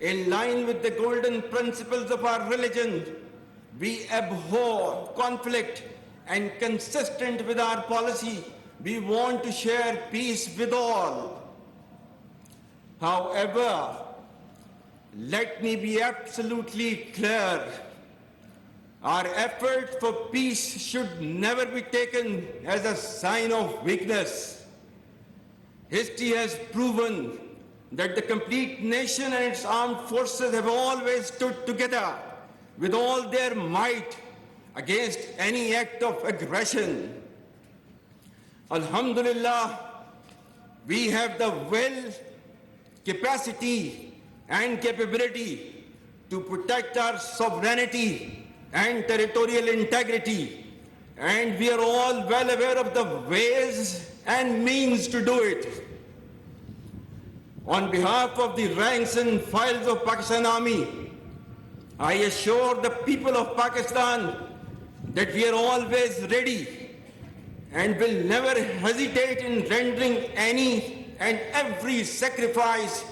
In line with the golden principles of our religion, we abhor conflict, and consistent with our policy, we want to share peace with all. However, let me be absolutely clear. Our effort for peace should never be taken as a sign of weakness. History has proven that the complete nation and its armed forces have always stood together with all their might against any act of aggression. Alhamdulillah, we have the will, capacity, and capability to protect our sovereignty and territorial integrity, and we are all well aware of the ways and means to do it. On behalf of the ranks and files of Pakistan Army, I assure the people of Pakistan that we are always ready and will never hesitate in rendering any and every sacrifice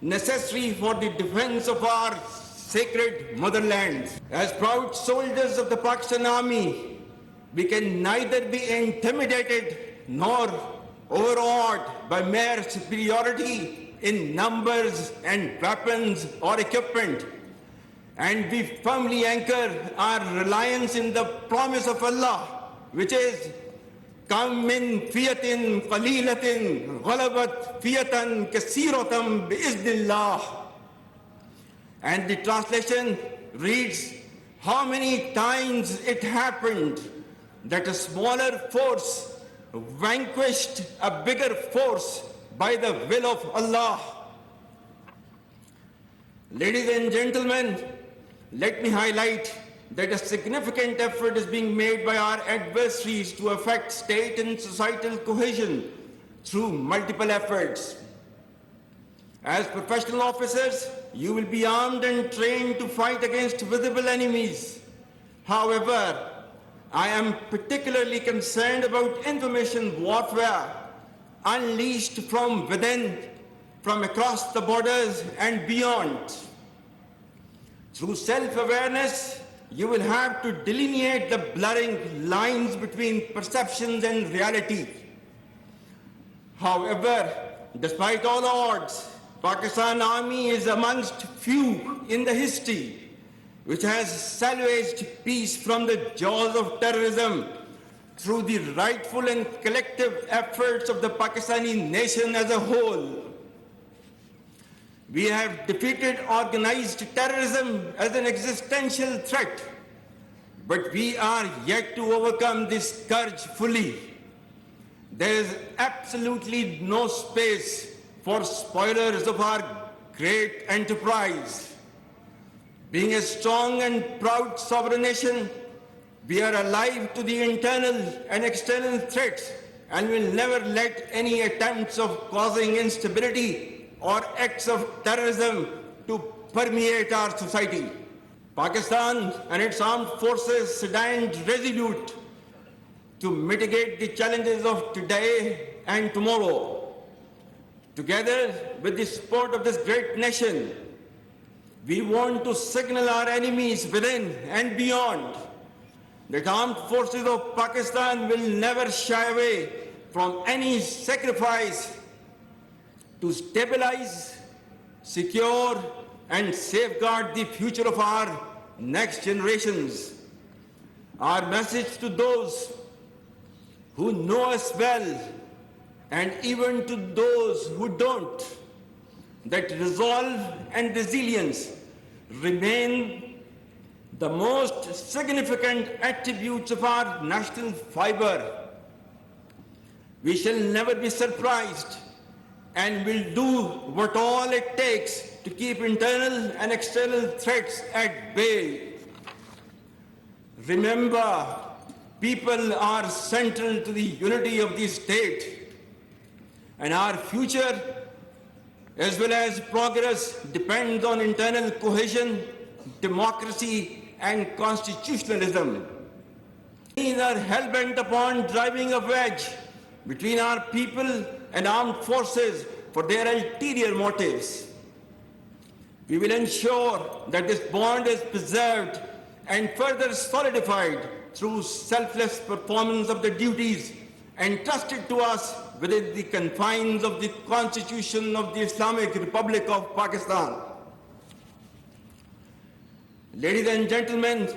necessary for the defense of our sacred motherland. As proud soldiers of the Pakistan Army, we can neither be intimidated nor overawed by mere superiority in numbers and weapons or equipment. And we firmly anchor our reliance in the promise of Allah, which is, "Kam min fiyatin qalilatin ghalabat fiyatan kaseeratan bi'iznillah." And the translation reads, "How many times it happened that a smaller force vanquished a bigger force by the will of Allah." Ladies and gentlemen, let me highlight that a significant effort is being made by our adversaries to affect state and societal cohesion through multiple efforts. As professional officers, you will be armed and trained to fight against visible enemies. However, I am particularly concerned about information warfare unleashed from within, from across the borders and beyond. Through self-awareness, you will have to delineate the blurring lines between perceptions and reality. However, despite all odds, Pakistan Army is amongst few in the history which has salvaged peace from the jaws of terrorism through the rightful and collective efforts of the Pakistani nation as a whole. We have defeated organized terrorism as an existential threat, but we are yet to overcome this scourge fully. There is absolutely no space for spoilers of our great enterprise. Being a strong and proud sovereign nation, we are alive to the internal and external threats and will never let any attempts of causing instability or acts of terrorism to permeate our society. Pakistan and its armed forces stand resolute to mitigate the challenges of today and tomorrow. Together with the support of this great nation, we want to signal our enemies within and beyond that armed forces of Pakistan will never shy away from any sacrifice to stabilize, secure, and safeguard the future of our next generations. Our message to those who know us well, and even to those who don't, that resolve and resilience remain the most significant attributes of our national fiber. We shall never be surprised and will do what all it takes to keep internal and external threats at bay. Remember, people are central to the unity of the state, and our future as well as progress depends on internal cohesion, democracy, and constitutionalism. These are hell-bent upon driving a wedge between our people and armed forces for their ulterior motives. We will ensure that this bond is preserved and further solidified through selfless performance of the duties entrusted to us within the confines of the Constitution of the Islamic Republic of Pakistan. Ladies and gentlemen,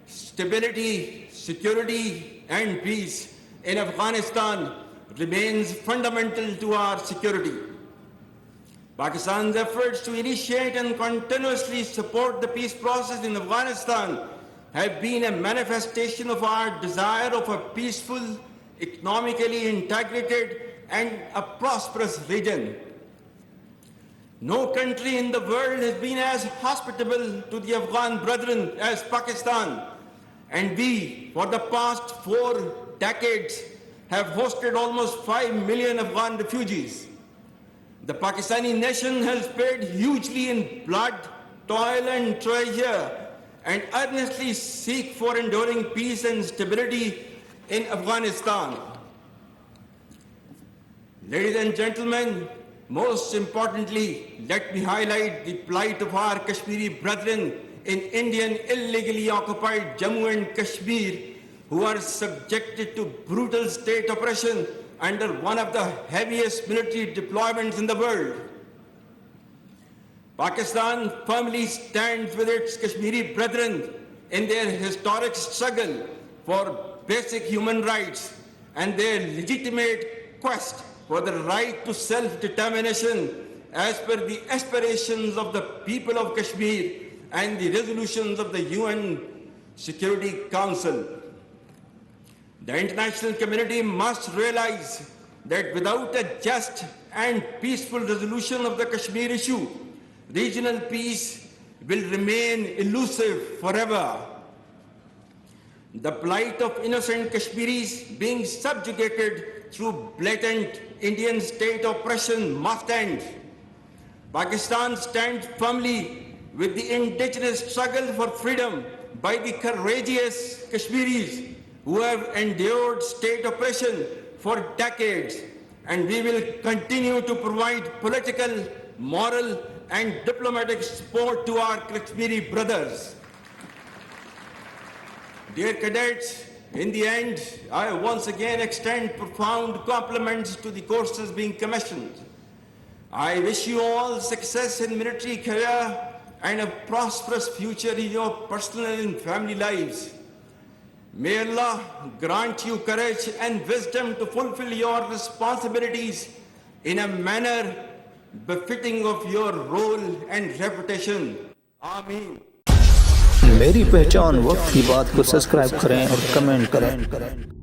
stability, security, and peace in Afghanistan remains fundamental to our security. Pakistan's efforts to initiate and continuously support the peace process in Afghanistan have been a manifestation of our desire of a peaceful, economically integrated, and a prosperous region. No country in the world has been as hospitable to the Afghan brethren as Pakistan, and we, for the past 4 decades, have hosted almost 5 million Afghan refugees. The Pakistani nation has paid hugely in blood, toil, and treasure, and earnestly seek for enduring peace and stability in Afghanistan. Ladies and gentlemen, most importantly, let me highlight the plight of our Kashmiri brethren in Indian illegally occupied Jammu and Kashmir, who are subjected to brutal state oppression under one of the heaviest military deployments in the world. Pakistan firmly stands with its Kashmiri brethren in their historic struggle for basic human rights and their legitimate quest for the right to self-determination as per the aspirations of the people of Kashmir and the resolutions of the UN Security Council. The international community must realize that without a just and peaceful resolution of the Kashmir issue, regional peace will remain elusive forever. The plight of innocent Kashmiris being subjugated through blatant Indian state oppression must end. Pakistan stands firmly with the indigenous struggle for freedom by the courageous Kashmiris who have endured state oppression for decades, and we will continue to provide political, moral, and diplomatic support to our Kashmiri brothers. Dear cadets, in the end, I once again extend profound compliments to the courses being commissioned. I wish you all success in military career and a prosperous future in your personal and family lives. May Allah grant you courage and wisdom to fulfill your responsibilities in a manner befitting of your role and reputation. Ameen. मेरी पहचान वक्त की बात को subscribe करें और comment करें।